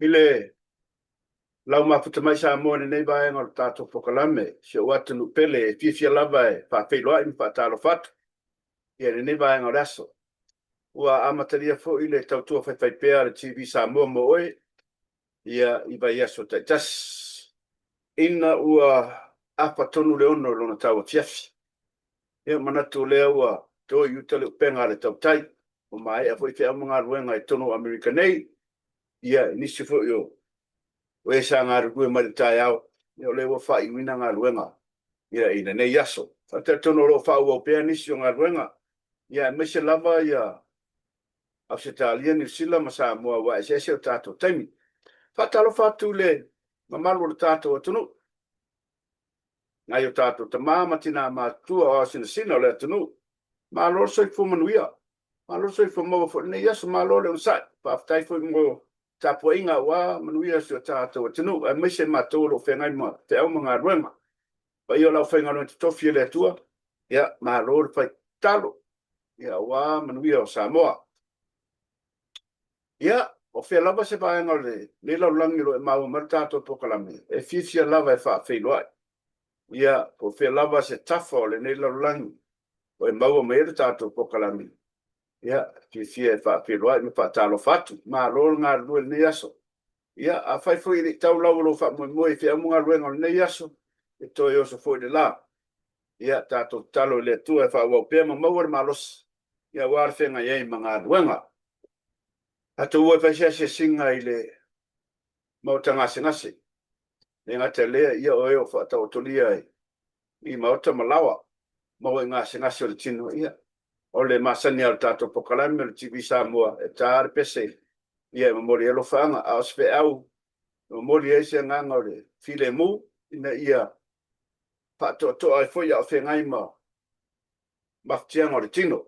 Ile lau mafuta mai sa mo nei vai ngor tato pokalame se watu nu pele fifia lava e fa feilo ai fa talo fat ia nei vai ngor aso ua amataria fo ile tau tua fai fai pea le TV sa mo mo oi ia I vai aso te tas ina ua apa tonu le ono lona tau fiafi ia manatu le ua to yuta le penga le tau tai o mai a foi fe amunga ruenga e tono America nei ia nisi fo yo we sa ngā rukue maritai au, ia le wa whai wina ngā ruenga, ia ina nei yaso. Whata tono lo whau au pēr nisi o ngā ruenga, ia mese lava ia Australia, New Zealand, ma Samoa wa ese o tātou taimi. Whata lo whatu le, ma malu le tātou atunu. Ngai o tātou ta māma tina mātua o sina le atunu. Ma lo soi fumanuia, ma lo soi fumawa fo nei yaso, ma lo le unsai, pa aftai fo ingo tapo inga wa manuia so tātou atunu, a mese mātou lo whengai ma, te au mga ruenga. Pa io lau whenga no te tofi le atua, ia, ma lo le whai talo, ia, wa manuia o Samoa. Ia, o whea lava se paenga le lau langi lo e mau mara tātou pokalame, e fifia lava e wha whailoai. Ia, o whea lava se tafa o le ne lau langi, o e mau me e tātou pokalame. Ia, fifia e wha whailoai, me wha talo fatu, ma lo ngā rue ne aso. Ia, a whai fwoi le tau lau lo wha moe whea munga ruenga o ne aso, e toi oso fwoi le la. Ia, tātou talo le tua e wha wau pēma mauar malos. Ia, wāre whenga iei mga ruenga. Ato ua whaisia se singa I le mauta ngase. Le ngata lea ia o eo whaatau tolia I mauta malawa. Mau e ngase o le tino ia. O le masani al tātou pokalame le TV Samoa e tāre pese. Ia mamori elo whaanga a ospe au. Mamori e se nganga o le file mu ina ia whaatoa ai fwoi a whengai ma maftianga o le tino.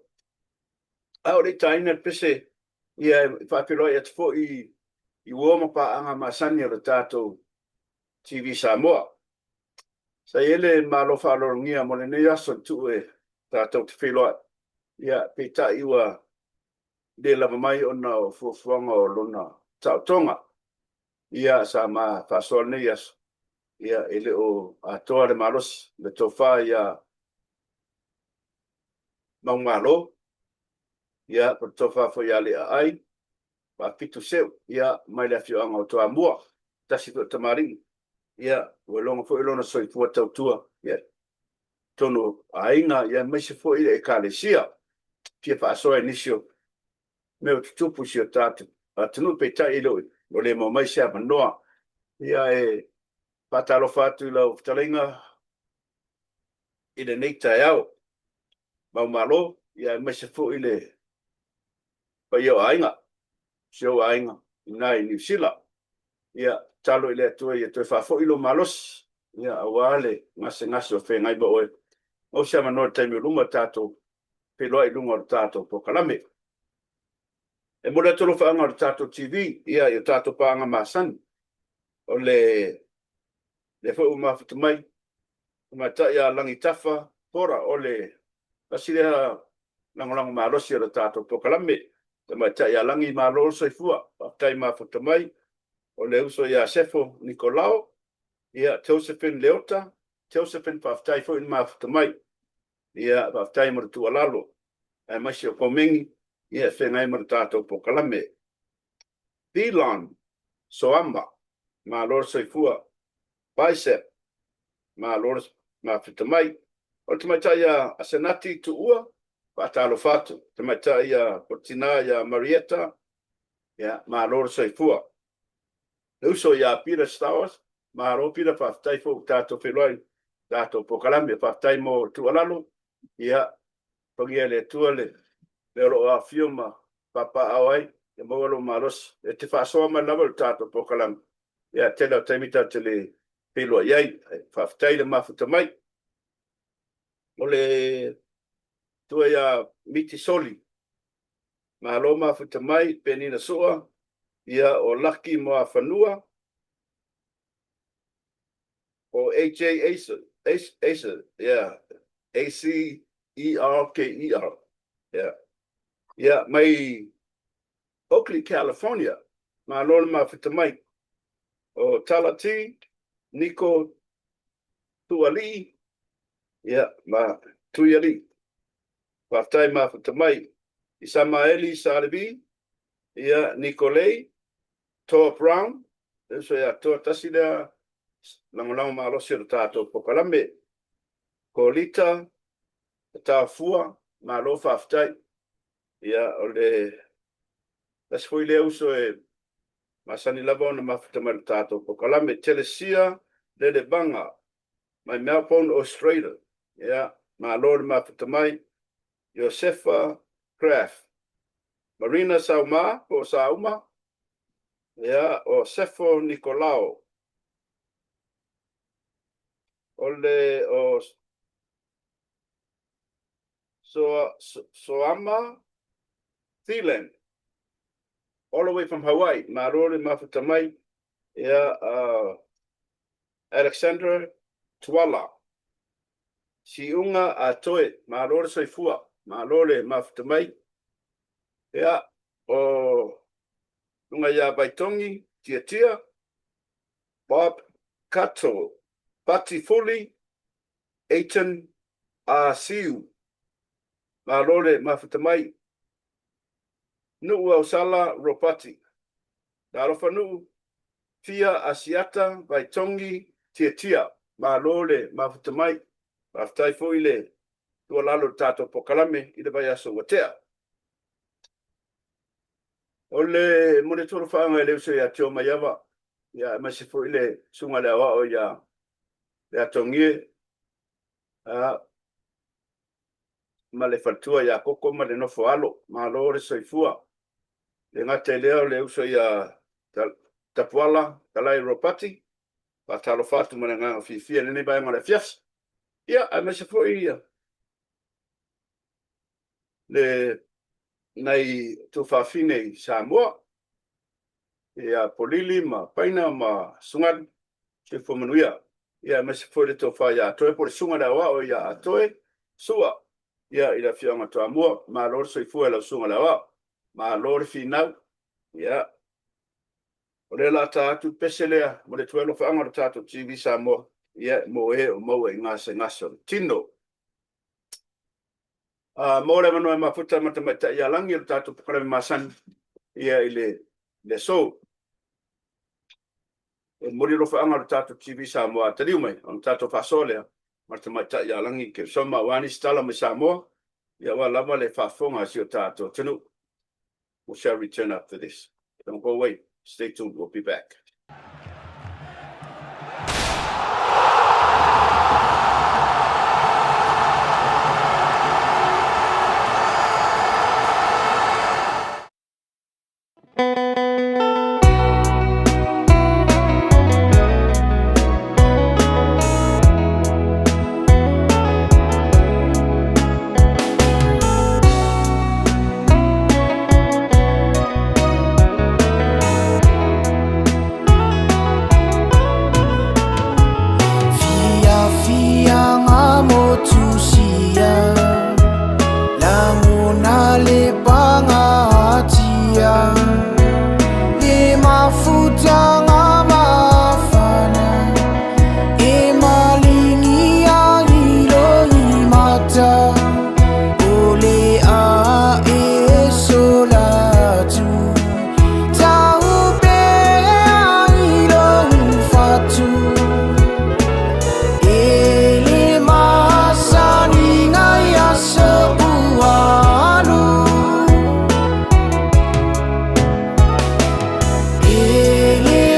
A o le taina pese ia whapiroi at fo I uoma pa anga masani o le tātou TV Samoa. Sa ele malo whalorongia mo le nei aso tu e tātou te whiloi. Ia peta iwa le lava mai o na o fuafuanga o lona tautonga. Ia sa ma whasoa nei aso. Ia ele o atoa le malos le tofa ia maungalo. Ia per tofa fo ia le ai. Pa pitu seu, ia mai le fioanga o toa mua, tasi fo tamaringi. Ia, ua longa fo ilona soi fua tautua, ia, tono ainga, ia meise fo ile e kālesia, pia whaasoa inisio, meo tutupu si o tātu, a tunu pe tai ilo, o le mo mai sea manoa, ia e patalo fatu ila o talenga, ile neita e au, mau malo, ia meise fo ile, pa iau ainga, sio ainga nai New Zealand ia talo ile tu ia tu fa fo ilo malos ia awale ngase o fe ngai bo o se mano te mi luma tato pe lo I lunga tato po kalame e mo le tolo fa nga tato TV ia ia tato pa nga masan o le fo uma fo mai uma ta ia langi tafa pora o le pasile lang malos ia tato po kalame Tama ta ia langi malo so fua tai ma fo mai o le uso ia sefo Nicolao ia Josephine Leota Josephine pa tai fo in ma fo mai ia pa tai mo tu alalo e ma si o komengi ia fengai mo tato po kalame Dilon Soamba ma lo so fua bicep ma lo ma fo mai o tama ta ia asenati tu ua Patalo fatu, tamata ia Cortina ia Marietta, ia malor soifua. Uso ia Peter Stowers, maro Peter faftai fo tato feloi, tato pokalame faftai mo tualalo, ia pagia le tuale, lero a fiuma papa awai, ia mawalo malos, e te fasoa ma lava tato pokalame, ia tela taimita tele pelo iai, faftai le mafutamai. Ole tua ia miti soli. Maloma futa mai penina soa ia o laki mo a whanua o AJ Acer, yeah, ACERKER, yeah, yeah, mai Oakley, California, maloma futa mai o Talati, Niko Tuali, ia ma Tuiali. Whaftai ma Tamai, Isamaeli Salibi, ia Nikolei, Toa Brown, so ia Toa Tasida, langolango ma alosi o tato Pokalame, Kolita, Tafua, ma alo whaftai, ia o le, las fui le uso e masani lava ona mafutamai tato Pokalame, Telesia, le banga, mai Melbourne, Australia, ia ma alo le mafutamai, Josefa Craft, Marina Sauma, o Sauma, ia o Sefo Nicolao, ole o Soama Thielen, all the way from Hawaii, Marore Mafutamai, ia Alexandra Tuala, Siunga Atoe, Marore Soifua, Marore Mafutamai, ia o Lunga ya Baitongi, Tia, Bob Kato, Pati Foley, Aiton Siu, Marore Mafutamai, Nuu Ausala Ropati, Darofa Nuu, Fia Asiata, Baitongi, Tia, Marore Mafutamai, Maftai Foile, Tualalo Tato Pokalame, Ida Bayaso Watea. Ole monitoro whaanga leo se a tio maiawa, ia masifo ile sunga le awa o ia le atongie, ma le fatua ia koko ma le nofo alo, ma lore soifua, le ngate leo le uso ia tapuala, kalai ropati, pa talo fatu ma le nganga fifia, nene bai ma le fias, ia a masifo ia, le nei tu fafine Samoa, ia polili ma paina ma sungan se fo manuia ia ma se fo le tofa ia toe por sunga la wa o ia toe sua ia ila fianga to amor ma lor so fu la sunga la wa ma lor final ia ole la ta tu peselea mo le tuelo fa anga ta tu TV Samoa ia mo e ngase ngaso tino mo le mano ma futa mata ia langi ta tu para masan ia ile le so e mori lo fa anga tato TV Samoa taliu mai on tato fasole marta mata ya langi ke soma wani stala me Samoa ya wa lava le fa fonga si o tato tenu we shall return after this. Don't go away, stay tuned, we'll be back. Ele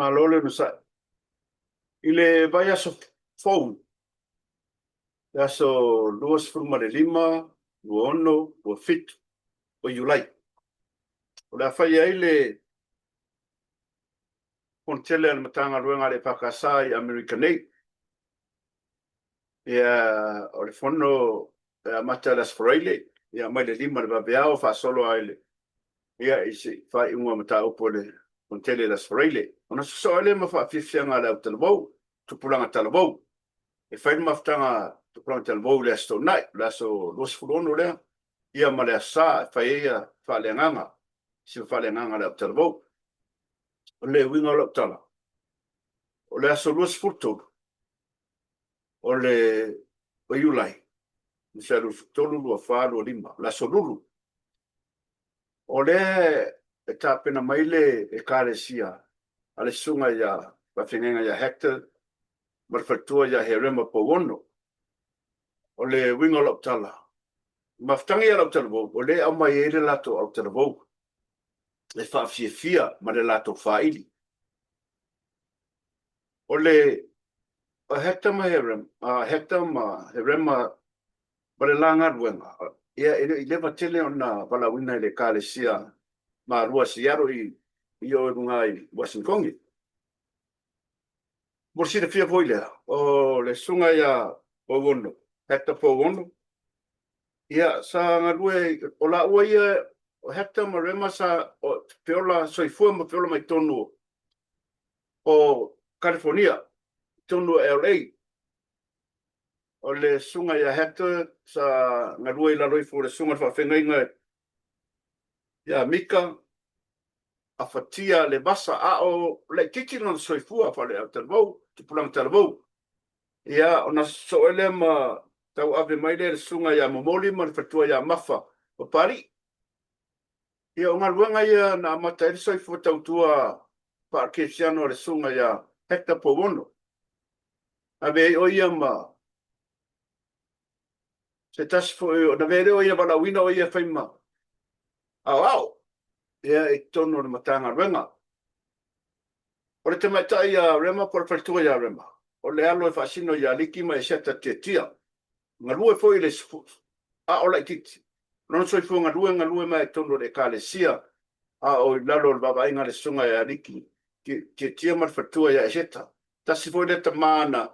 malole no sa ile vai aso phone aso luas furma de lima luono o fit o yulai o la fai ile on tele al matanga luenga le pakasai americanate ya o le fono mata las fraile ya mai le lima le babeao fa solo aile ya isi fa inwa mata opole on tele las fraile ona so ele ma fa fifianga la telbo tu pulanga telbo e fai maftanga tu pulanga telbo le sto nai la so los fulono le ia ma le sa fai ia fa le nganga si fa le nganga la telbo le winga lo tala o le aso los futo o le o yulai se lo tolu lo fa lo lima la so lulu o le e tapena maile e karesia ale sunga ya va finenga ya Hector marfatua ya herema po wono o le winga lo tala maftangi ya lo tala o le au mai ele lato au tala le fa fia ma le lato faili o le a Hector ma herema ma le langa ruenga ia ile vatele ona vala wina le karesia ma rua siaro i o ngai Washington. Morsi de fia foile o le sunga ya o wono hekta po wono ia sa ngalue o la ua ia o hekta marema sa o peola soifua ma peola mai tonu o California tonu LA o le sunga ya hekta sa ngalue i la roifo le sunga fa fengainga ya mika a fatia le basa a o le titi no soifua fa le telvou te pulang telvou ia ona so ele ma tau ave mai le sunga ya momoli ma fatua ya mafa o pari ia o ngaluanga ia na mata ele soifua tau tua pa kesiano le sunga ya hekta po wono ave o ia ma se tasfo o na vere o ia bala wina o ia faima au ia e tono le matanga renga o le temata ia rema por fatua ya rema o le alo e fasino ya liki mai seta tetia ngalue foi le a o la titi non so fu ngalue mai tono le kalesia a o lalo le baba inga le sunga ya liki ke tia mar fatua ya seta tasi foi le tamana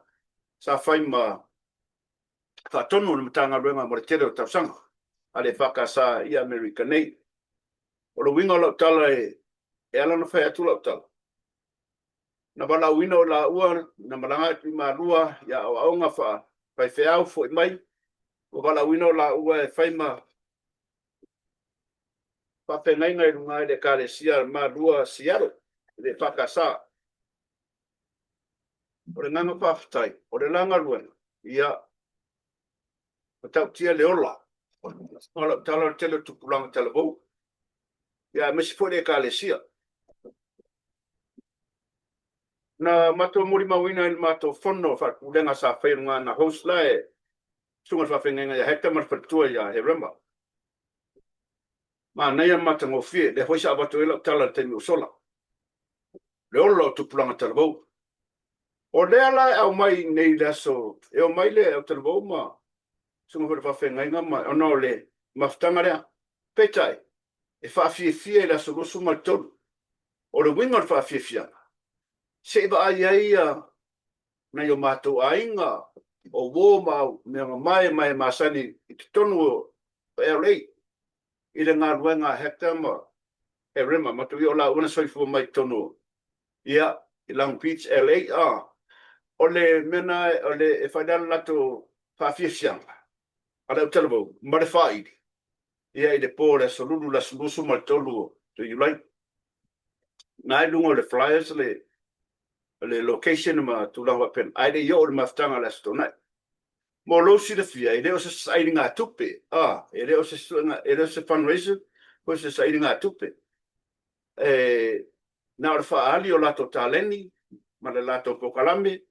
sa faima fa tono le matanga renga mo le tele o tapsanga ale faka sa i americanate o lo winga lo tala e ala no fa atu lo tala na bala wino la ua na malanga i marua ya o aunga fa pai feau foi mai o bala wino la ua e faima pa pengainga i runga le kalesia marua siaro le fakasa o le nganga pafatai o le langa luena ia o tau tia le ola o la tala tele tupulanga tele vou ia mesi foi le kalesia na mato muri mawina il mato fono fa kulenga sa fainga na host la e sunga fa fainga ya hekta mar fatua ya herema ma na ya mata ngofie le hoisa abato ela tala te mi sola le olo tu planga talbo o le ala au mai nei la so e o mai le au talbo ma sunga fa fainga ma ono le maftanga le petai e fa fie la so suma tol o le winga fa fie se ba ai na yo mato ainga o wo ma mai masani i tonu LA i le ngā ruenga hekta ma e rima ma tu i o la una soifu mai tonu ia i Long Beach LA o le mena o le e whaidana lato whawhiawhianga a leo telebo mare whaidi ia i le pō le solulu la sulusu ma tolu tu i lai nai lungo le flyers le location ma tulanga pen ai le yo le maftanga la stona mo lo si le fia ele o se sai nga tupe ele o se ele se fundraiser ko se sai nga tupe na o fa ali o lato taleni ma le lato kokalame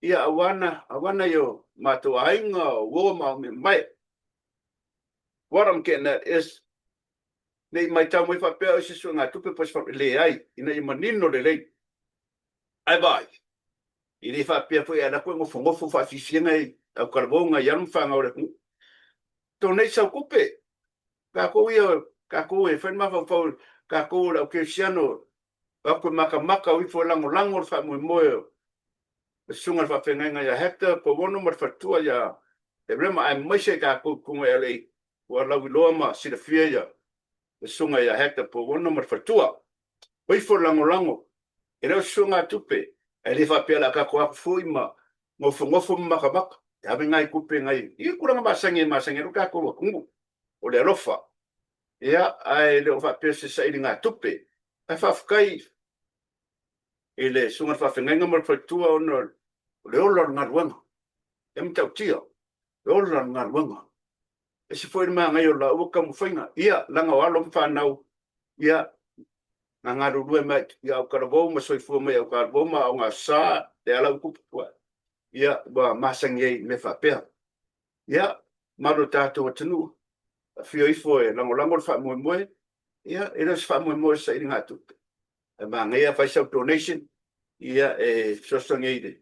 ia awana yo mato ainga wo ma mai what I'm getting at is nei mai tau mai fa pe o se so nga tupe pas fa le ai ina i manino le lei ai vai i le whapea fo e ala koe ngofo whawhiwhianga i au karawonga i arum whanga ore ku. Tō nei sau kupe, ka kou e whenma whau, ka kou lau ke siano, ka koe maka ui fo lango le wha moe e sunga whawhenga ia hekta, po wono mar whatua ia, e rema ai maise ka kou kunga e lei, ua lau i loa ma sira fia ia, e sunga ia hekta, po wono mar whatua, ui fo lango, e reo sunga tupe, e le whapea la ka koa fui ma, ngofo maka, e hawe ngai kupe ngai, i kuranga masangi, ruka koa kungu, o le alofa, ia ai le whapea se sa ili ngā tupe, ai whawhakai, e le sunga whawhenga mar whatua ono, le ola ngā ruanga, e mtau tia, le ola ngā ruanga, e si fwere maa ngai o la uaka mwhainga, ia langa o alo mwhanau, ia ngā ngā rurue mai, ia au karawau ma soifua mai, au karawau ma au ngā sā, te alau kupua, ia wa masangi ei me whapea, ia maro tātou atanu, fio ifo e lango le wha moe, ia e ras wha moe sa ili ngā tupe, e maa ngai a whaisau donation, ia e sosangei de,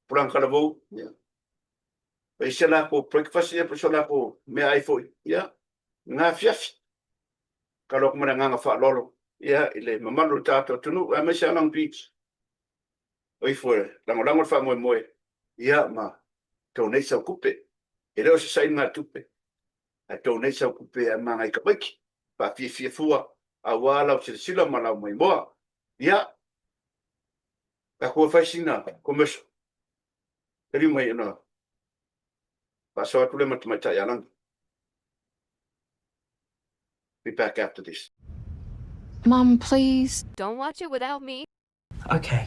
Purang karawau, ia. Pai se la ko breakfast ia so la ko me ai foi ia nga fiafi ka lo kuma nga fa lolo ia ile mamalo tato tunu a me se lang beach oi foi lango fa moe ia ma to nei sa kupe e lo se sai nga tupe a to nei sa kupe a ma ngai ka baki pa fi fua a wala o se sila mala mai mo ia ka ko fa sina como eso ri mai no so I will be back after this. Mom, please. Don't watch it without me. Okay.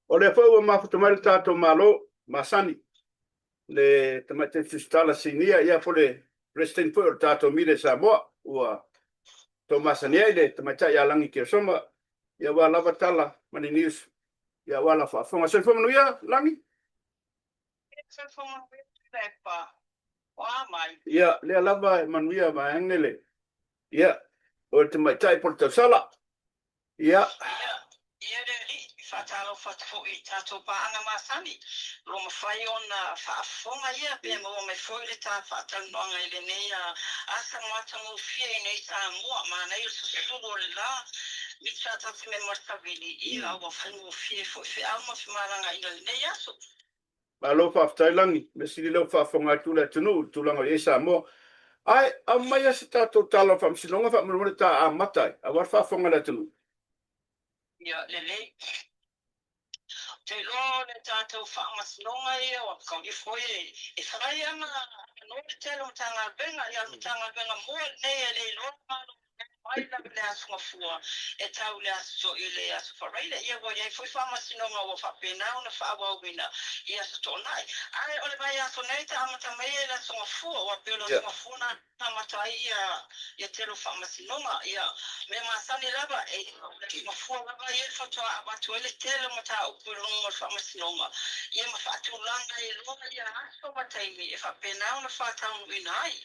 O le fau ma futumai tato malo masani le tamate fistala sinia ia fole President for tato mire Samoa ua to masani le tamata ia langi ke soma ia wa lava tala mani news ia wala fa fonga se fonga ia langi ia le lava manuia ma engele ia o tamata porta sala ia Fatalo fatfo I tato paanga masani. Roma fai ona whaafonga ia pe mo me foi le ta fatal noanga I le nei asa mata mo fia I nei sa mua ma nei so sulo le la mi tata fi me mortavili ia wa fai mo fia foi fe alma fi maranga I le nei aso. Ma lo fa tailangi me sili lo fa fonga tula tunu tulanga e sa mo ai a mai se tato talo fam silonga fa mo ta a matai a war fa fonga la tunu. Ia le te lo le tātou whaamasnonga ia o kauri foi e wharai ana no te telo tanga benga ia tanga benga mo nei e le lo malo mai la le asunga fua e tau le aso I le aso wharaile ia wo ia foi whaamasnonga o whapena ona whaawawina ia sa tonai ai ole mai aso nei ta amata mai e le asunga fua o apelo asunga fua amata ia telo whaamasnonga ia me masani lava e mafua lava ia whatoa abatu ele telo mata upulunga whaamasnonga ia mawhatulanga e loa ia aso mataimi e whapena ona whataunu inai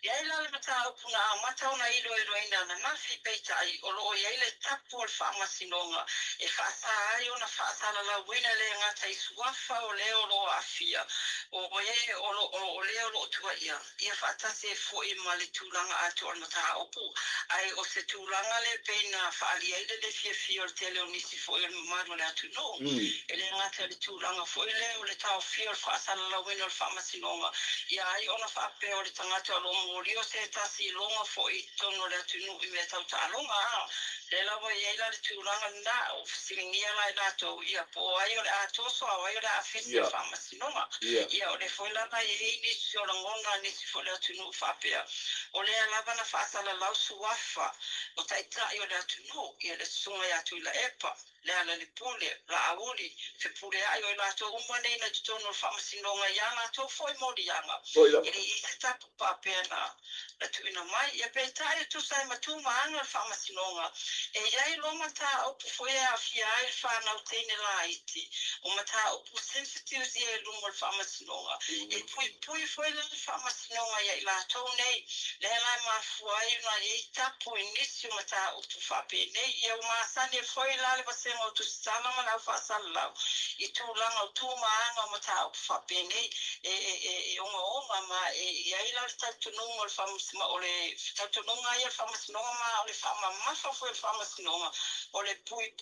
ia ilale mata upuna mata ona ilo ina na nafi peita ai o loo ia ile tapu al whaamasnonga e whaasa ai ona whaasala la wina le ngata isuafa o leo lo afia o ie o leo lo tua ia whaatase fo I mali tūlanga atu ana tā opu ai o se tūlanga le peina whaalia ile le fia o te leo nisi fo I mamaru le atu no e le ngata le tūlanga fo I leo le tau fia o whaasala la wina o whaamasnonga ia ai ona whaape o le tangata o longo rio se tasi longa fo I tono le atu no I me tau ta longa le lawa ia ila le tūlanga na o silingia lai lato ia po ai o le atoso au ai o le afisi o whaamasnonga ia o le foilana I nisi o langona nisi fo le atu no whaapea o le alava na whaasala lau suafa o taitai o le atu no ia le sunga ia atu ila epa le ala le pule la auli fe pule ai o la to umane na tono whaamasnonga ia la to foi mori anga ili I se tapu papea na tu ina mai ia pe tai tu sai matuma anga whaamasnonga E iai lo mata upu foi a fia ai whanau teine la iti. O mata upu sensitivity e lumo le whamasinonga. E pui foi le whamasinonga ia i la tau nei. Le lai mafua i una i tapu inisi o mata upu whape nei. Ia o maasani e foi la le vasenga o tusitala ma lau whaasala lau. I tūlanga o tūmaanga o mata upu whape nei. E onga ma e ia i la le tautununga o le whamasima o le tautununga ia le whamasinonga ma o le whamamafa foi le whamasinonga. O le pui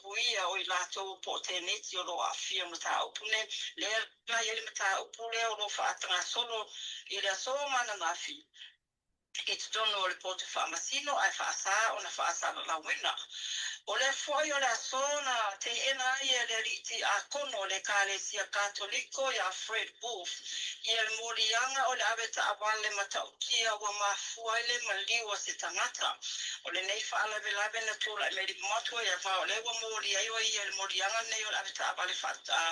o i lātou po teneti o lo a fia mata upu ne. Le la ia le mata upu le o lo whaatanga solo i le aso mana nafi. I te tono o le pote whamasino ai whaasa o na whaasa la wina. O le foi o le asona te ena ia le riti a kono le kalesia katoliko ia Fred Wolf. Ia le morianga o le aweta awale mataukia wa mafua ile maliwa se tangata. O le nei whaalawe na tūra e meri matua ia whao le wa moria ia le morianga nei o le aweta awale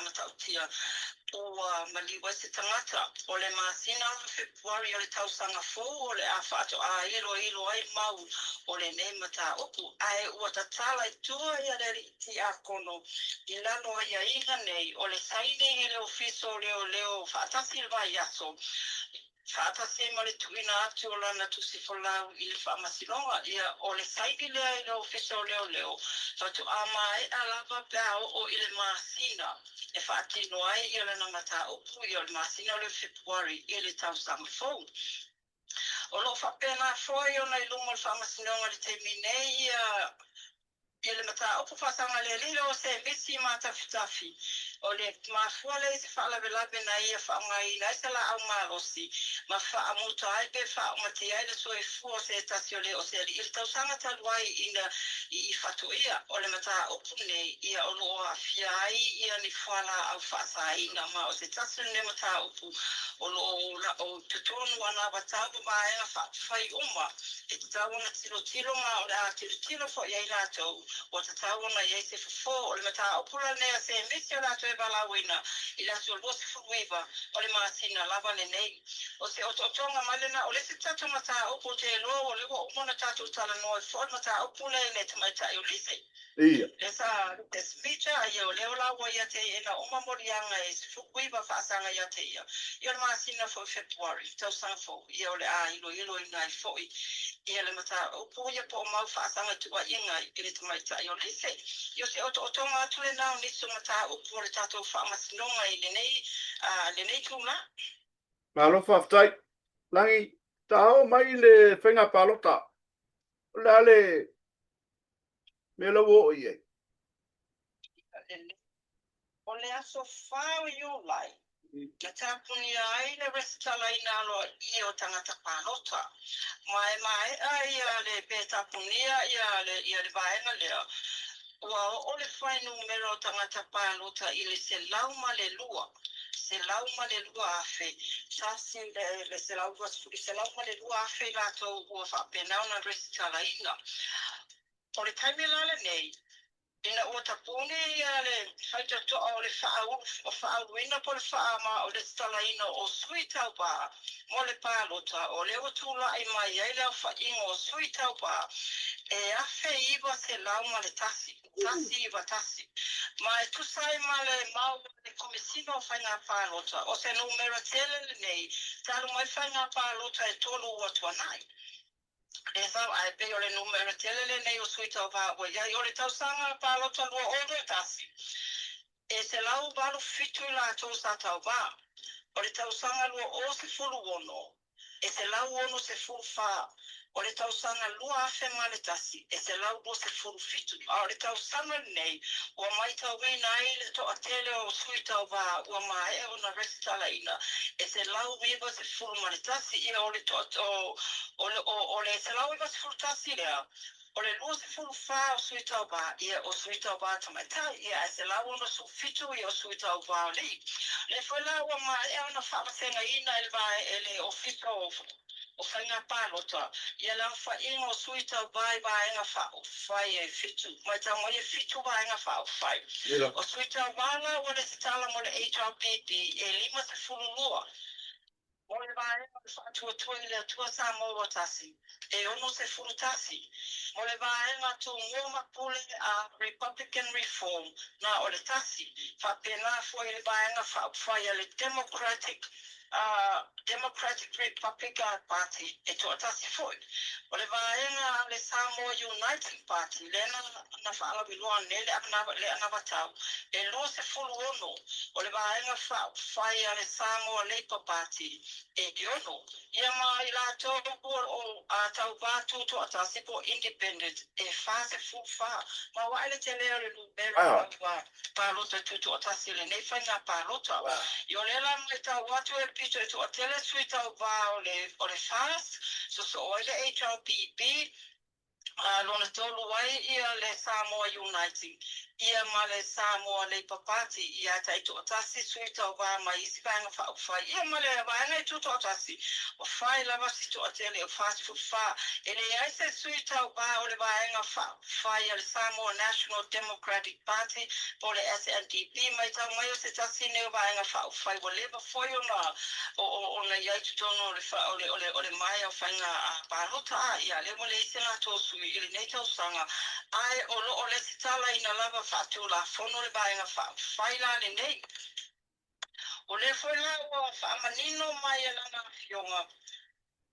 mataukia. O maliwa se tangata. O le masina o Februari o le tausanga fou o le a whaato a ilo ai mau o le nei mata opu. Ai ua tatala i tua ia le riti a kono i lano ia inga nei o le saini i le ofiso leo whaatasi le vai aso. Whaatasi ma le tuina atu o lana tusi folau i le whaamasinonga ia o le saini lea i le ofiso leo. Fatu ama e alava pia o i le masina. E whaatino ai i le namata opu i o le masina o le Februari i le tausanga fou. O lo whapena foi o nei lumo le whamasinonga le te minei ia le mata opu whasanga le lilo o se misi mata fitafi. O le mafua le se whaalawe na ia whaongai na isa la au malosi. Ma whaamuta ai pe whaomati ai le soe fua se tasi o le o se ali. Il tausanga taluai i whatu ia o le mata opu nei ia o lo a fiai ia ni whala au whaasa ina ma o se tasi le mata opu o lo o tutonu ana watabu maenga whai uma. E te tawana tilo ma o le a tilo fo iai rātou. O te tawana iai se fo o le mata opula nea se misi o rātou e balawina. I rātou losi fuiva o le māsina lava le nei. O se o tonga malena o le se tatu mata opu te lo o le wa umona tatu tala noa fo mata opula ne te maita i o lise. Ia. Esa te smita ia o leo lawa ia te ena oma morianga e se fuiva whaasanga ia te ia. Ia le māsina fo Februari, tau sang fo, ia o le a ilo ina i foi. Ia le mata upu ia po mau whaasanga tua inga i le tamaita i o lise. Ia se o tonga atu le nao nisu mata upu o le tatou whaamasinonga i le nei tūna. Malo whaftai. Langi, tao mai le whenga palota. La le mela wo ie. O le aso whao i o lai. Na tāpuni ai le resitala i nalo i o tangata pānota. Mai ai le pe tāpunia i le vaenga lea. Ua o le whai numero tangata pānota i le se lauma le lua. Se lauma le lua afe. Sasi le se lauma le lua afe rato ua whapenau na resitala ina. O le taimela le nei. Ina ua tapune ia le haita toa o le whaauina po le whaama o le stalaina o sui taupa mo le pālota o le otula ai mai ai leo whaingo o sui taupa e afe iwa se lauma le tasi iwa tasi. Ma e tusai ma le mau le komisino o whainga pālota o se numero tele le nei talu mai whainga pālota e tolu ua tuanai. E sa ai pe o le numero telele nei o sui tau pa o ia o le tau sanga pa lo tau o le tasi. E se lau balu fitu la tau sa tau pa. O le tau sanga lua o se fulu ono. E se lau ono se fulu fa. O le tau sanga lua afe ma le tasi. E se lau o se fulu fitu. O le tau sanga nei. Ua mai tau wina ai le to atele o sui tau pa. Ua mai e o na resitala ina. E se lau wiwa se fulu ma le tasi. Ia o le to o le se lau wiwa se fulu tasi lea. O le lua se fulu fa o sui tau pa. Ia o sui tau pa tamaita. Ia e se lau ono su fitu ia o sui tau pa o li. Le fwela ua mai e o na whapasenga ina ele ofiso o whainga pālota. Ia lau whainga o sui tau bai enga whai e fitu. Mai tau mai e fitu bai enga whai. O sui tau wala o le tala mo le HRPP e 5 se fulu lua. o le vaenga le whaatuatua i le atua Samoa tasi. E ono se furu tasi. O le vaenga tu mua mapule a Republican Reform na o le tasi. Whapena fo i le vaenga whai a le Democratic Republican Party e to tasi foi. O le vaenga le Samoa Uniting Party lena na whaala bilua nele le anavatau. E lo se furu ono o le vaenga whai a le Samoa Labour Party e ono. Ia mai la tōku o a tau bātu to a tasipo independent e wha se fuwha. Ma waile te leo le lubera wa pālota tutu a tasile nei whainga pālota. I o lela mai tau watu e pito e to a tele sui tau wā o le fast. So oile HRPP lona tolu wai ia le Samoa Uniting. Ia ma le Samoa Labour Party ia tai to tasi sui tau wā mai isi vanga whai. Ia ma le vanga i tuto tasi. O whai lava si to atele o fast food wha. E le ai se sui tau wā o le vanga whai a le Samoa National Democratic Party po le SNDP mai tau mai o se tasi neo vanga whai. Wa leva foi o na iai tutono o le mai o whainga pārota ia le mo le ise nga tō sui ili nei tau sanga. Ai o le sitala ina lava whaatu la fono le baenga whaila le nei. O le foi la o whaamanino mai e lana fionga.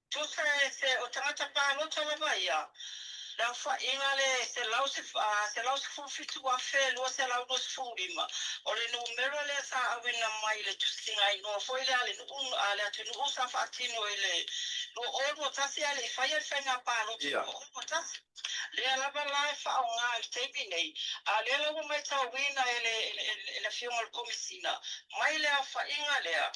Tusa e se o tangata pālota lava ia. La whainga le se lau se fufitu a whē lua se lau nos furima. O le numero le sa awina mai le tusinga i no foi le ale ale atu nu usa whaatino i le no olmo tasi ale whai al whainga pālota. Olmo tasi. Le alaba lai whaonga i teipi nei. A le alawa mai tau wina e le fionga le komisina. Mai le a whainga lea.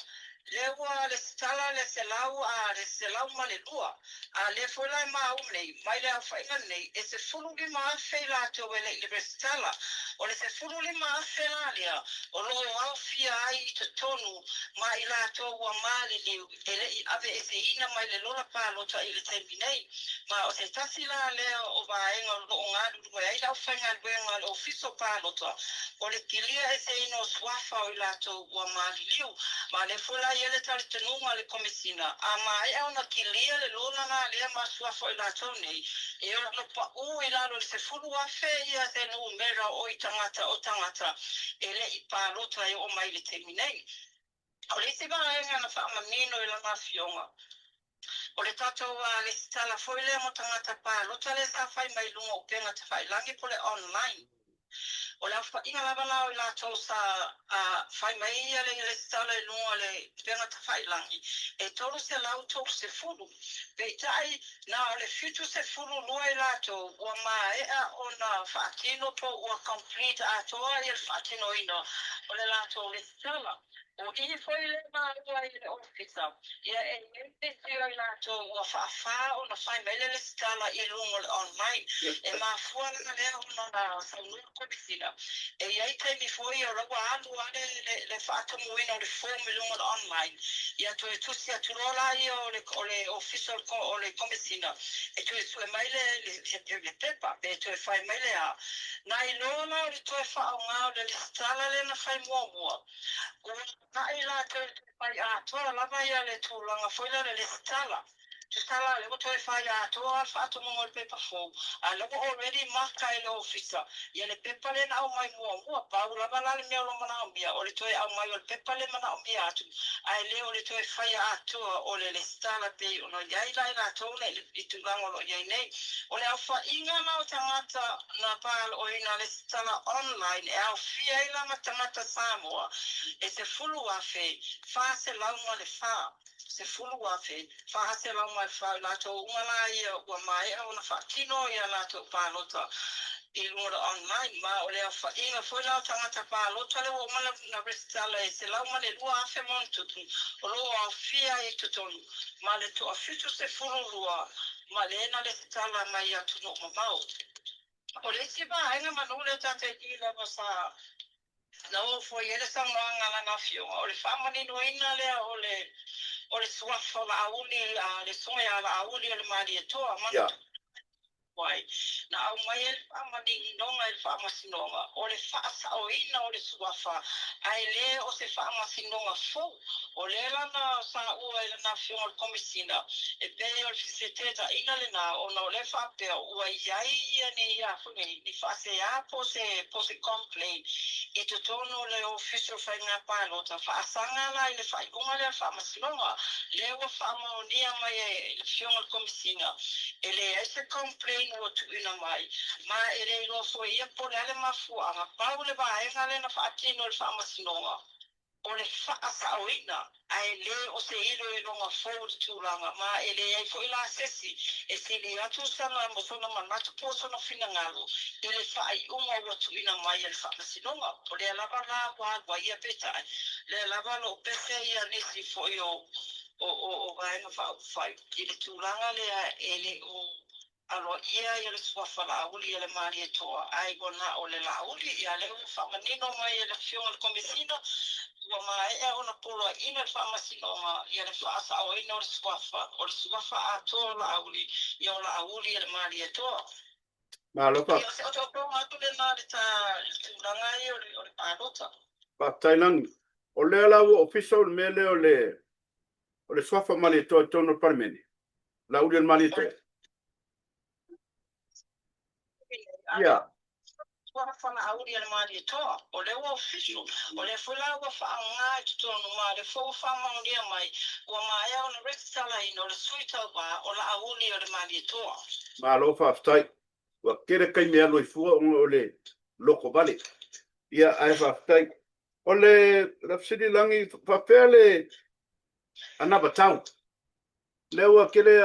Lewa le stala le selau ma le lua. A le foi lai maa nei. Mai le a whainga nei. E se fulu li maa whaila to le stala. O le se fulu li maa whaila lea. O lo au fia ai i te tonu. Ma i la to ua maa le liu. E le i ave e se ina mai le lola pālota i le teipi nei. Ma o se tasi la lea o vaenga o ngāru rua. Ai lau whainga luenga le ofiso pālota. O le kilia e se ino swafa o i la to ua maa li liu. Ma le fula ele tali tenunga le komisina. A mai e ona kilia le lona na lea masua fo i la nei. E ona no pa u i lalo le se fulu a fe ia se nu mera o i tangata o tangata. E le i pālota e o mai le teminei. O le se ba e ngana wha manino i langa fionga. O le tatou le sitala foi le mo tangata pālota le sa whai mai lunga o penga te whai langi po le online. O le awha inga lava lao i lātou sa whai mai ia le sitala i lunga le penga te whai langi. E tolu se lau tau se furu. Pei tai na o le fitu se furu lua i lātou ua maa ea o na whaatino po ua complete atoa i le whaatino ina o le lātou le sitala. O i foi le maa ua i le ofisa. Ia e sira i lātou ua whaafaa o na whai mai le sitala i lunga le online. E maa fuana na lea o na saunua komisina. E iai taimi foi o rawa alu ale le whaatamuina o le form i lunga le online. Ia to e tusi aturola i o le official o le komisina. E to e sue mai le pepa. E to e whai mai le a. Na i lola o le to e whaonga o le sitala le na whai mua. Na i la te whai a toa lava ia le tūlanga whaila le sitala. Tala le to e whai a toa whaatomonga le pepa fōu. A lego already maka i le ofisa. Ia le pepa le na au mai mua pau lava la le mea lo mana o mia. O le to e au mai o le pepa le mana o mia atu. A le o le to e whai a toa o le sitala pe o no iai lai la tōne i tūlanga lo iai nei. O le au wha inga na o tangata na pāl o ina le sitala online e au fia i langa tangata Samoa. E se fulu a whai, wha se launga le wha. Se fulu a whai, wha se launga le wha la tō umala ia ua mai o na wha kino ia la tō pālota. I lunga online, ma o lea wha inga foi lau tangata pālota le o mana na restala e se launga le lua a whai mon tutu. O lo a fia e tutonu. Ma le to a fitu se fulu lua. Ma le na le tala mai a tunu mamau. O le si ba ainga manule tate i lava sa na o foi ele sa manga la na fio. O le whamani no ina lea o le suafa la auli, le soya la auli o le mari e toa. wai na au mai el amani nonga el fa masinonga o le fa sa o ina o le suafa ai le o se fa masinonga fo o le lana sa u ele na fiona komisina e pe o se teta ina le na o no le fa pe o ai ni ya fu ni fa se ya po se complain e to tono le official fa na pa lo ta fa sanga la ile fa kunga le fa masinonga le o fa mo ni mai e fiona komisina ele ese complain o tu ina mai ma ele no foi ia por ele ma fuanga pa le ba e ngale na fatino le fama sinonga o le fa sa oina ai le o se ilo e longa fo tu langa ma ele ai foi la sesi e se le atu sana mo sona manatu po sona fina ngalo ele fa ai uma o tu ina mai ele fama sinonga o le lava la wa ia peta le lava lo pese ia nisi foi o vai no fa ele tu langa le ele o alo ia ia le suafa lauli ia le mali e toa ai gona o le lauli ia le whamanino mai ia le fionga le komisina ua mai e ona polo ina le whamasinonga ia le whaasa o ina o le suafa a toa lauli ia o lauli ia le mali e toa Malofa. ia se o toko matu le nā le tūranga ia o le pānota Pa Thailand. O le ala official mele o le swafa mali to tono parmeni. La udian mali to. Yeah. Ua fana auri ana mari e toa, o le ua official, o le fula ua whaanga i tutonu ma, le fau whamaunia mai, ua maea o le rekitala ina, o le suita wa, o la auli o le mari e toa. Malofa aftai. Wa kere kai mea loi fua o le loko vale. Ia ai aftai. O le rafsidi langi whapele anabatau. Le ua kere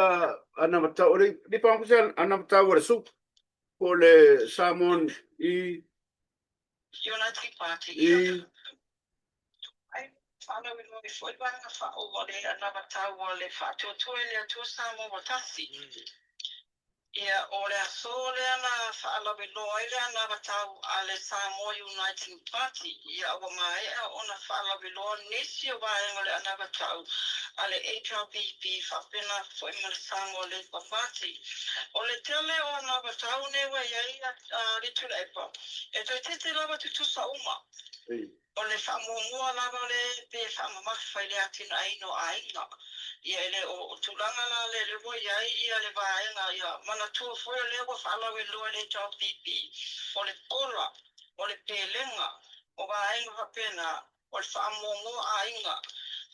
anabatau. O le nipangusia anabatau o le sup. O le salmon i United Party, i ai, whana wino i fwoi wanga whao o le anabatau o le whātua le atua samo watasi. Ia o le aso le ana whaalawe loa i le ana watau a le Samoa United Party. Ia o mai e ona whaalawe loa nisi o vaenga le ana watau a le HRPP whapena fwoi ma le Samoa Labour Party. O le tele o ana watau ne wa iai a Little Epa. E toi tete lava tutusa uma. O le whamomua lava le pe whamamawhai le atina aino aina. Ia ele o tulanga la le mo ia ia le vaenga ia mana tu foi le wa fala we lo le job pp o le kola o le pelenga o vaenga va pena o le famomo ainga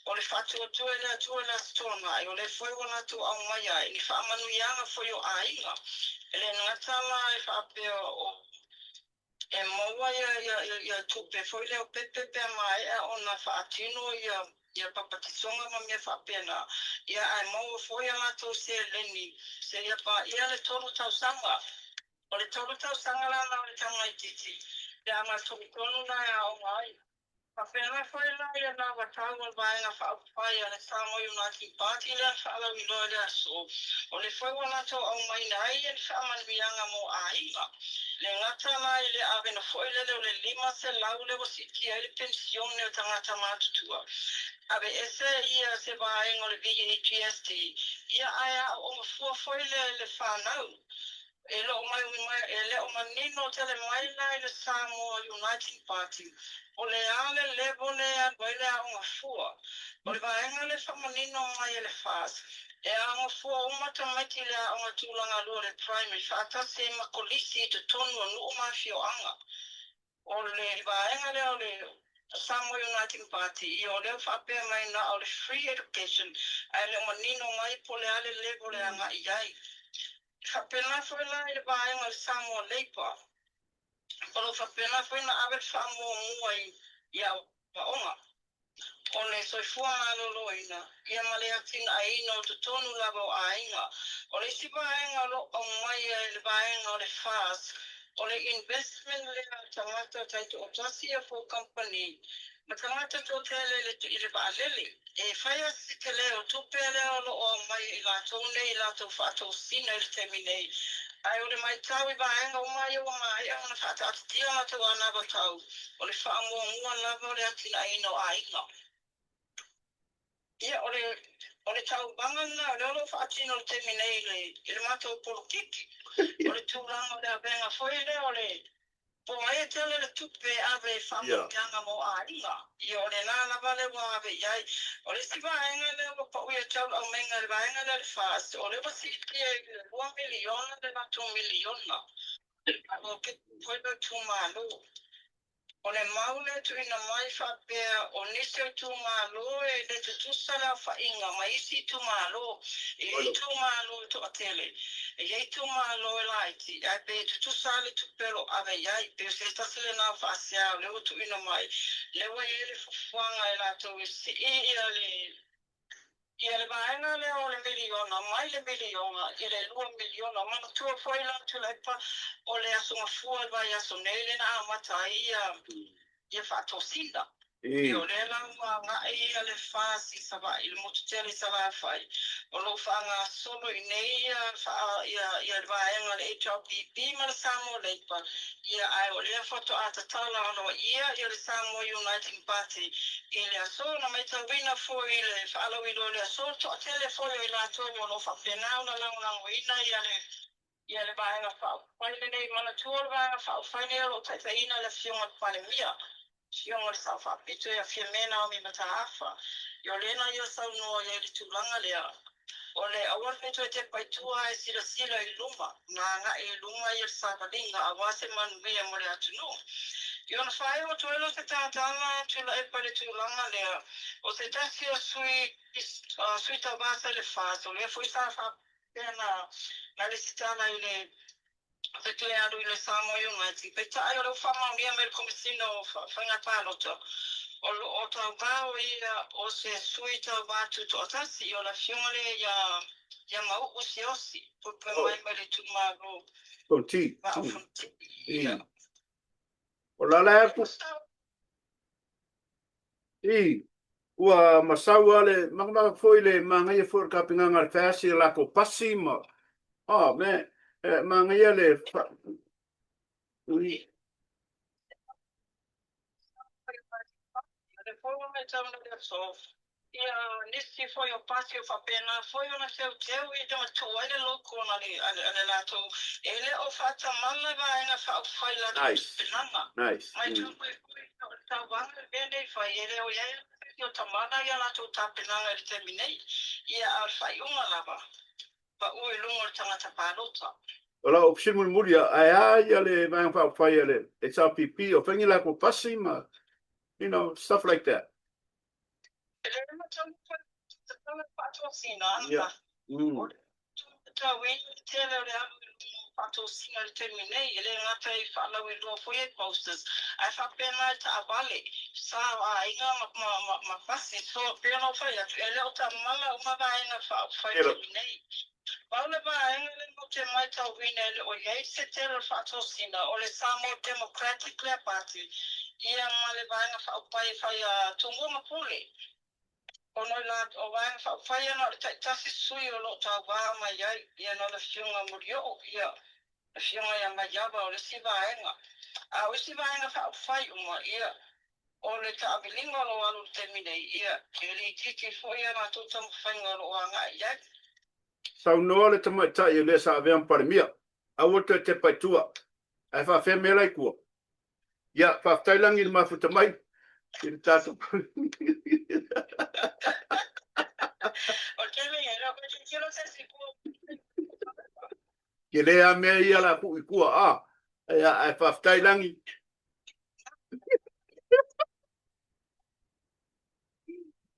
o le fatu tu le stona o le foi ona tu au mai ai ni famanu yanga foi o ainga ele ngatala e fa pe o e moa ia tupe foi le o pepe mai ona fatino ia papatisonga ma mea whapena. Ia ai mau foi ala tau se leni. Se ia pa ia le tolu tau sanga. O le tolu tau sanga la na o le tau mai titi. Ia ma tolu tonu na ia o mai. Whapena foi la ia na watau al vaenga whaupai a le Samoa United Party le whala wilo le aso. O le foi wala tau au mai na ai e whaman mianga mo a inga. Le ngata la i le avena foi le le lima se lau le wasiki ai le pensione o tangata matutua. Abe ese ia se vaenga o le VNGST. Ia aia o mafua foi le whanau. E lo manino tele mai la i le Samoa United Party. O le ale levo le agoile a unga fua. O le vaenga le whamanino mai e le fast. E a unga fua umata maiti le a unga tūlanga lua le primary. Whata se makolisi i te tonu o nuu mafio anga. O le vaenga le o le Samoa United Party. I o leo whapea mai na o le free education. A le manino mai po le ale levo le anga i ai. Whapena foi la i le vaenga le Samoa Labour. Olo whapena foi na awe Samoa mua i a waonga. O le soifua ngā lolo ina. Ia male atina a ina o te tonu lava o a inga. O le si vaenga lo o mai e le vaenga o le fast. O le investment le a tangata taito o tasia for company. Ma tangata to tele le tu i le vaalele. E whaia si te leo tupe leo lo o mai i la tone i la tau whato sina i le teminei. Ai o le mai tau i vaenga o mai o mai o na whata atitia na tau anava tau. O le whaamua mua lava o le atina ino a inga. Ia o le O le tau bangana, le olo whaatino le temi nei le mato politiki. O le tūranga le abenga foi le o le po mai tele le tupe ave whamutanga mo ainga. I o le nana vale wa ave iai. O le si vaenga le o pa uia tau au menga le vaenga le fast. O le wasi e 2 miliona le va 2 miliona. O ke foi le tūmalo. O le maule tu ina mai whapea o nise o tu malo e le tu sala whainga mai isi tu malo e i tu malo tu atele e i tu malo e laiti e pe tu sale tu pero ave iai pe se tasile na whaasea le o tu ina mai le wa e le fuanga e la tu si i le vaenga le o le miliona mai le miliona i le 2 miliona mana tua foi la tu lepa o le asunga fua vai aso nei le na amata ia whaatosina. I o le laua ngā ia le whaasi sawa i le motutele sawa whai. O lo whaanga solo i nei ia le vaenga le HRPP ma le Samoa leipa. Ia ai o lea whato atatala ono ia le Samoa Uniting Party. I le aso na mai tawina fo i le whaalo i lo le aso to a tele fo i la to o lo whapenau na lango ina ia le vaenga whao. Whaile nei mana tuol vaenga whao. Whaile alo taitaina le fionga palemia. Siong o sa fa pito ya fiemena o mi matahafa. Yo lena yo sa no ya le tulanga lea. O le awal pito te paitua e sila i luma. Nga e luma ya sa palinga awase man mea mo le atunu. Yo na fai o tuelo se tatala tula e pale tulanga lea. O se tasi o sui tabasa le fa. So le fui sa fa pena na le sitana i le se tu e adu i le Samoa United. Pe tae o le whama o nia me le komisino whainga pālota. O tau bao ia o se sui tau bātu to atasi o la fiongale ia mau usi osi. Pupe mai me le tumago. Fonti. Mao fonti. Ia. O la lea ku. Ua masau ale makama foi le mangai for kapinga ngal fasi la ko pasima. Me mangai ale Ia nisi foi o pasio fa pena foi ona seu teu e de mato ele louco na le lato ele o fata mala vai na fa foi lá nice mas tu foi tá vanga bene foi ele o ia eu tamana ia lá tu tá penanga ele terminei ia al fai uma lava pa o lungo tanga tapalota ola option mul mulia ai ale vai fa fai ale it's a pp o fengi la ko pasima stuff like that. Yeah. Patrocina terminei, ele ngata I whalau I roa foi posters. Ai whapena ta avale, sa a inga ma pasi, so pena whai atu, ele o ta mala uma vaenga whai terminei. Paula vaenga le mo te mai tau wina ele o iei se tera patrocina, o le Samoa Democratic Lea Party, ia male vaenga whai tungu mapule. Ono la o vaenga whai ana le taitasi sui o lo tau vaha mai ai, ia no le fiunga murio, ia. Fiona ya majaba o le sivaenga. A o sivaenga whai uma ia o le taabilinga lo alu terminei ia. Ke li titi foi ana tutam whainga lo anga ia. Sau noa le tamai tai le sa aveam parimia. Awa te paitua. Ai wha whea mea lai kua. Ia, wha tailangi le mafu tamai. I le tātou. O tele ia lo ke tilo se siku. Ke lea mea ia la ku I kua. Ai wha tailangi.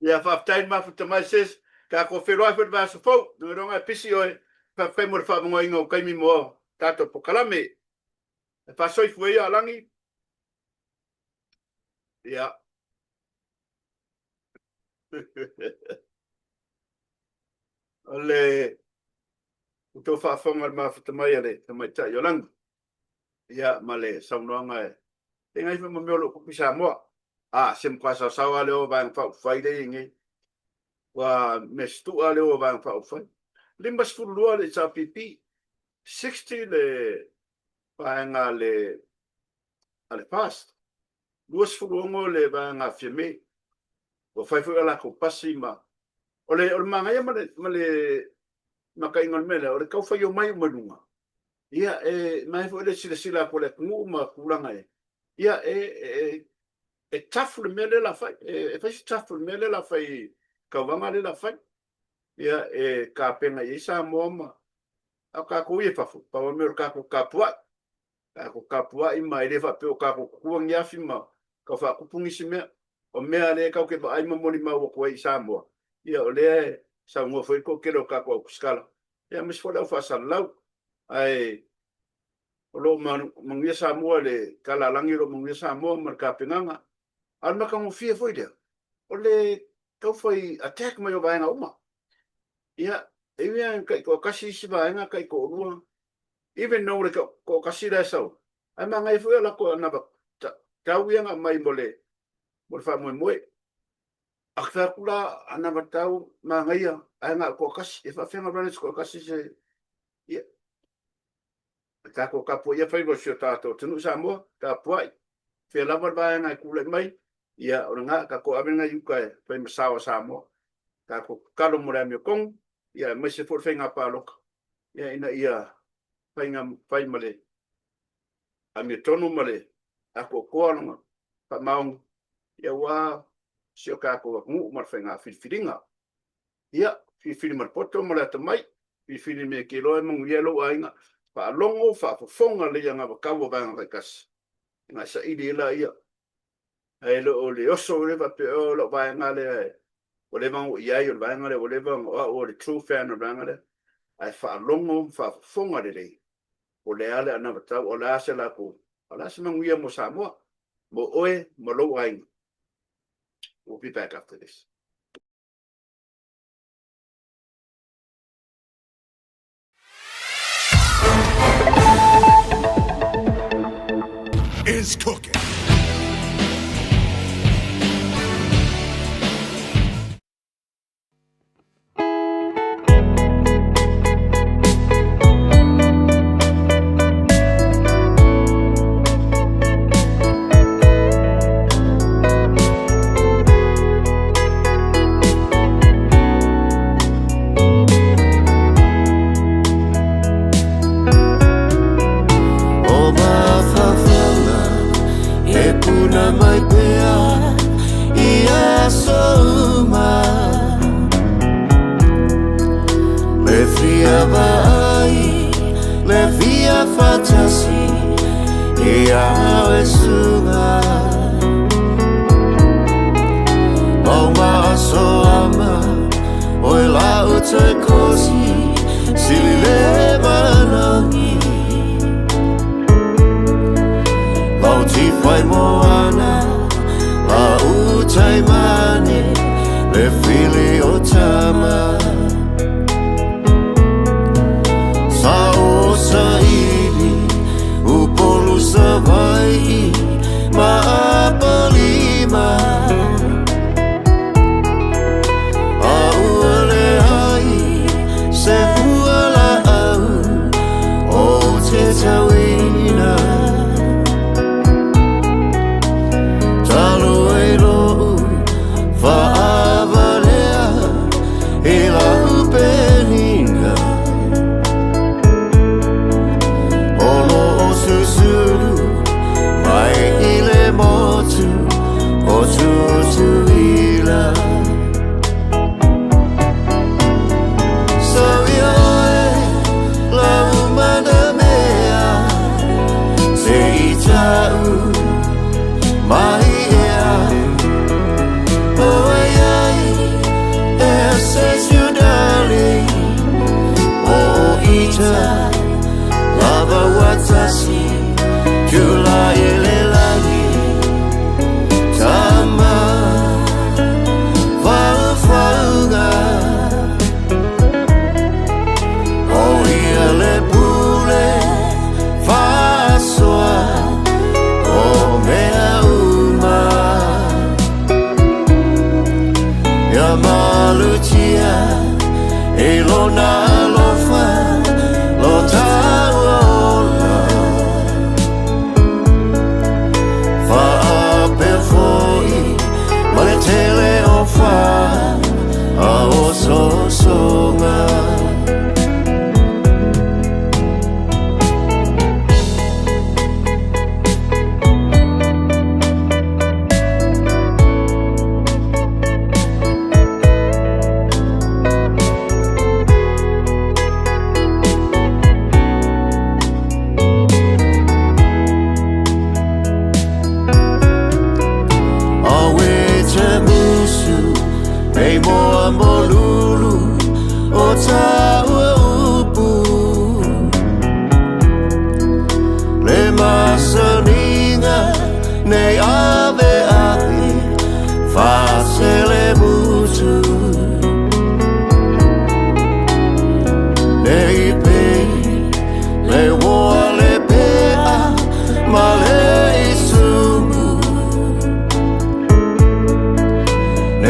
Ia wha tai mafu tamai ses. Ka ko wheroa wheroa vaso fau. Nui ronga pisi oi. Wha whaimura wha mongo ingo kaimi moa. Tātou pokalame. Wha soifu ia alangi. Ia. Ole uto whaafonga mafuta mai ale tamai tai o langu. Ia male saunoanga e. E ngai wha mameolo kupisa moa. Sem kwa sawa leo vang whau whaide ingi. Wa mestua leo vang whau whai. Limbas fulua le sa pipi. 60 le vanga le ale past. Luas fuluongo le vanga fiame. Wa whai whai ala ko pasi ma. ole manga male makaingon mele ole kau fai o mai manunga ia mai fo le sila ko le ngu ma kulanga ia tafu mele la fai fai tafu mele la fai ka wanga le la fai ia ka penga isa moma aka ko ia fafu pa o me ka ko kapua i mai le fa pe o ka ko kuang ya fima ka fa ku pungi sime o mea le ka ke ba ai mamoni ma ko i Samoa ia ole sa mo foi ko ke lo ka ko skala ia mis fo la fa salau ai lo mangia Samoa le kala langi lo mangia Samoa mar ka penganga al ma ka mo fie foi dia ole ka foi attack mai o bainga uma ia ia kai ko kasi si bainga kai ko rua even no le ko kasi la so ai ma ngai foi la ko na ba ka wianga mai mole fa mo akta kula ana ba tau ma ngai ai nga ko kasi fa fenga bana ko kasi se ia ka ko ka po ia fai go sio tato tunu Samoa ka puai fe la ba bainga kula mai ia o nga ka ko abenga yuka fai masawa Samoa ka ko kalo mo me kong ia mai se for fenga pa lok ia ina ia fai male a me tonu male a ko no pa maung ia wa sio ka ko ngu mar fenga filinga ia fili mar poto male ta mai fili me ke lo mo yelo ainga pa longo fa fonga le nga ba ka ba nga kas nga sa idila ia ai lo ole oso le ba pe o lo ba nga le o le mang ia yo ba nga le o le bang o le true fan ba nga le ai fa longo fa fonga le o le ale ana ba o la se la ko ala se mang ia mo Samoa mo oe mo lo ai. We'll be back after this. Is cooking.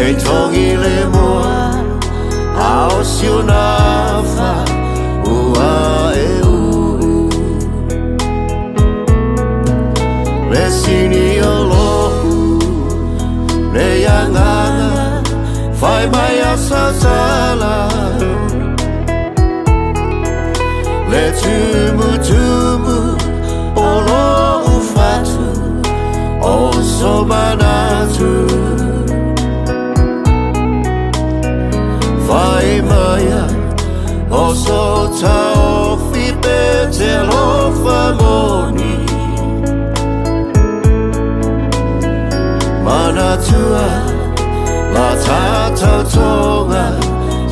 Nei tongi le moa Ao sio nafa Ua e uu Le sini o lohu Le yanganga Fai mai a sasala Le tumu O lo ufatu O somanatu Fai maya O so tau fipe te lo famoni Manatua La tata tonga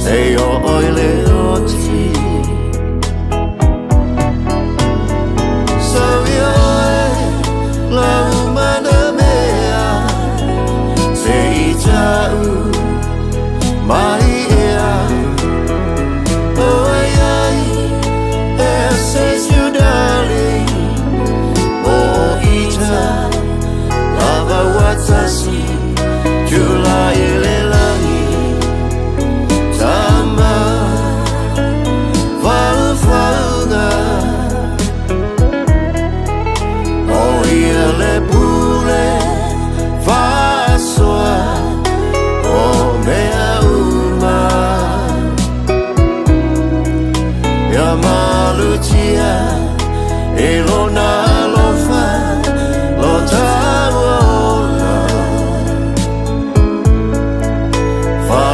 Te o oile o ti La umana mea Te itau Mai ea Oh ai ai Essays you darling Oh ita Lava watasi Jula ile langi Tama Valfalga Oh ia le pule Fasoa Oh mea uma Ya malutia Elona lofa Lotawola Fa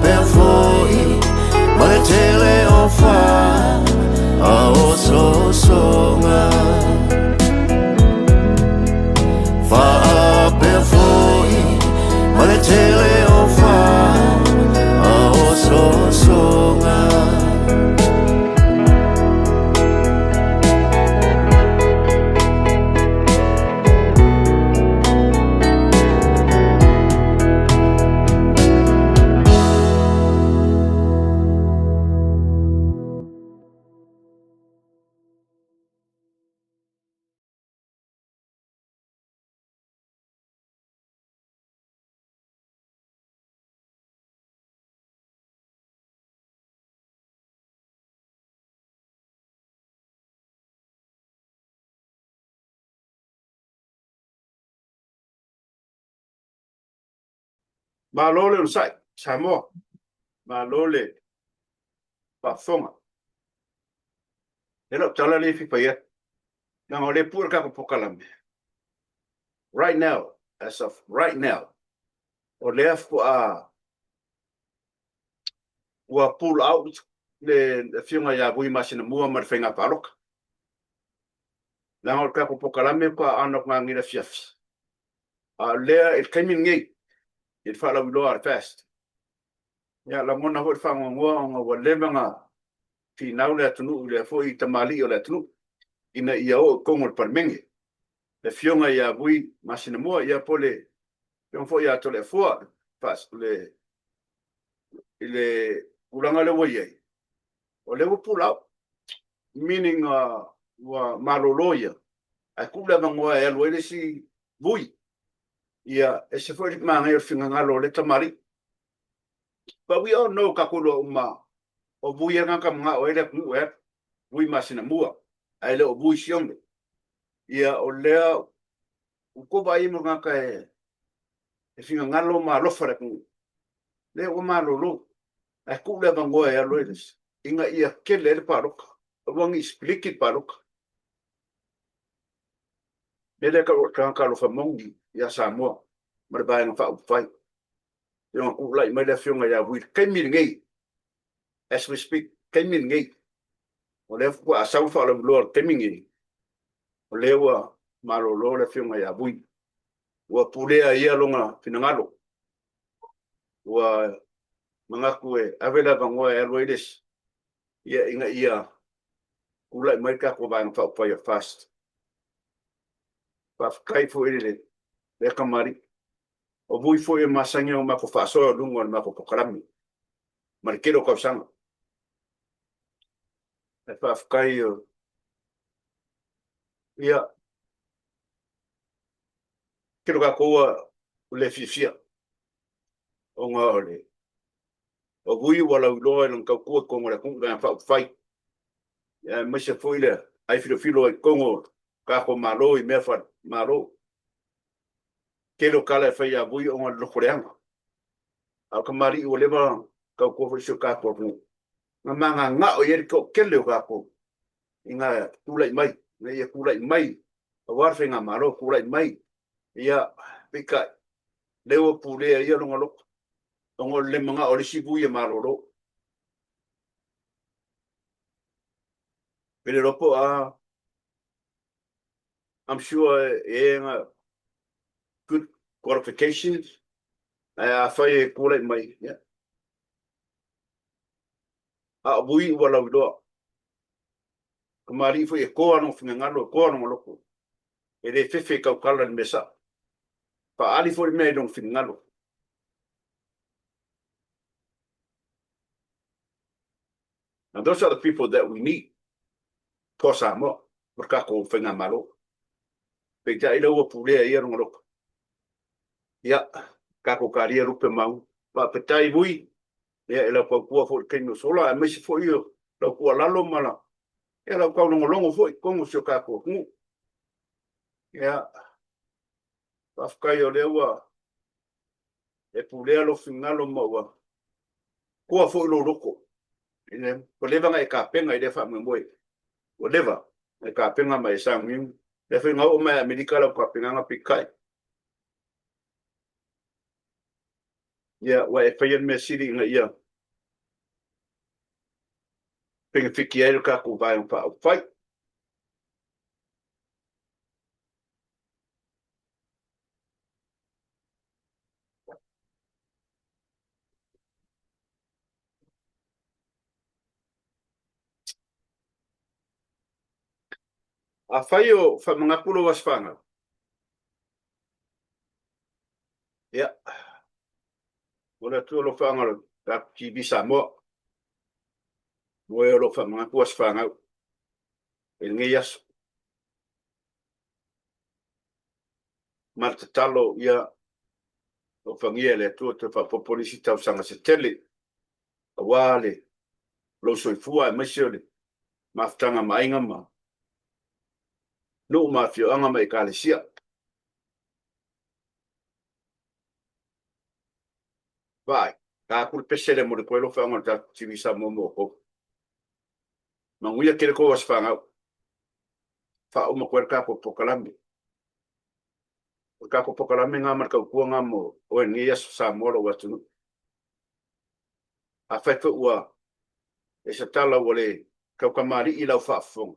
perfoi Maletele ofa A oso songa Fa perfoi Maletele ofa A oso songa Malole o sai, Samoa. Malole Pafonga. Elo tala le fi paya. Na ole pur ka ko pokalambe. Right now, as of right now, o le fu a wa pull out le fiunga ya bui masina mua mar fenga parok. Na ole ka ko pokalambe ko anok ngira fiafi. A le it came in gate. It fala we lower fast. Ya la mona ho fa ngwa ngwa le manga fi na le tunu le fo i tamali o le tunu. Ina ia o kongol parmenge. Le fionga ia bui masina mua ia pole yon fo ia tole fo pas le ulanga le woye o le pull out meaning wa maloloya a kula mangwa e lo le si bui ia e se fo manga e finga ngalo le tamari but we all know kakulo uma o bui nga kam nga o le ku e bui masina mua ai le o bui siombe ia o le ko ba i mo nga ka e finga ngalo ma lo fare ku le o malolo a kula mangwa e lo le inga ia kele le parok wang explique parok ele ka lo famongi ya Samoa mar ba nga fa fai yo ku lai mai le fionga ya wi kai mi ngai as we speak kai mi ngai o le fu a sau fa le lor kai mi ngai o le wa malolo le fionga ya wi wa pule a ia longa finangalo wa mangaku e avela bangoa e roides ia inga ia kula mai ka ko bang fa pa fast pa kai fo ele le kamari o vui fo e masanga o mako fa so lungo mako pokrami mar kero ka sang e pa kai ia kero ka ko le fifia o ngā ole. O hui wala uloa ng kaukua kongo le kunga ngā whau whai. Ia maise fo ile ai filo ai kongo ka ko malo I mea wha malo. Kelo kala e whai a hui o ngā lokoreanga. Au ka mari o lewa kaukua fo iso ka ko kunga. Ngā manga ngā o ieri ko kele o ka ko. I ngā kulai mai. Ngā ia kulai mai. A warwhi ngā malo kulai mai. Ia pika. Lewa pulea ia longa loko. Ongo le mga o le sibu ia maroro. Pere ropo I'm sure good qualifications. Whai kore mai. Yeah. A bui wala widoa. Kamari fo koa no fingangalo koa no loko. E re fefe kaukala ni mesa. Pa ali fo me no fingangalo. And those are the people that we need. Kosa mo, merkako whenga malo. Pekta ila ua pulea ia runga loko. Ia, kako karia rupe mau. Pa petai vui. Ia ila kua fo kenyo sola. A mesi fo iyo. Lau kua lalo mala. Ia lau kau longo fo. Kongo sio kako. Ia. Pafkai o lewa. E pulea lo fingalo maua. Kua fo ilo loko. Ine, ko lewa ngai ka penga I defa mwemoi. O lewa, ngai ka penga mai sang ming. Lewa ngau mai Amerika lau ka penga nga pikai. Ia, wa e whaien mea siri nga ia. Penga whiki airu ka ku vai pa au whai. A whai o whamangapulo waswhanga. Ia. Ora tuolo whangaro ka kibisa mo. Moe olo whamangapu waswhanga. E ngai aso. Marta talo ia. O whangia le tua te whapopolisi tau sanga se tele. A wale. Lo soifua e maisiole. Maftanga mainga ma. No mafio anga mai kalesia. Vai, ka kul pesele mo de pueblo fa ngota tivisa momo ko. Manguia kele ko was fanga. Fa uma kuerka po pokalambi. Ka po pokalambi nga marka ku nga mo o ni yes sa moro watu. A fa ua. Esa tala wole ka kamari ila fa fong.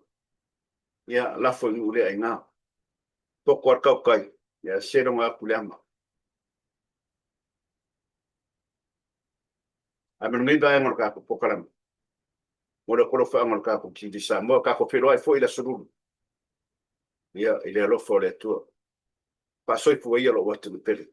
Ya la fo ni ule ai nga. Poko ar kaukai. Ya sero nga kuleama. Amen ngai vai ngor ka ko pokalam. Mora ko fa ngor ka ko ki disa mo ka ko pero ai foi la suru. Ya ile lo fo le tu. Paso i foi lo watu ni pele.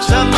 Sang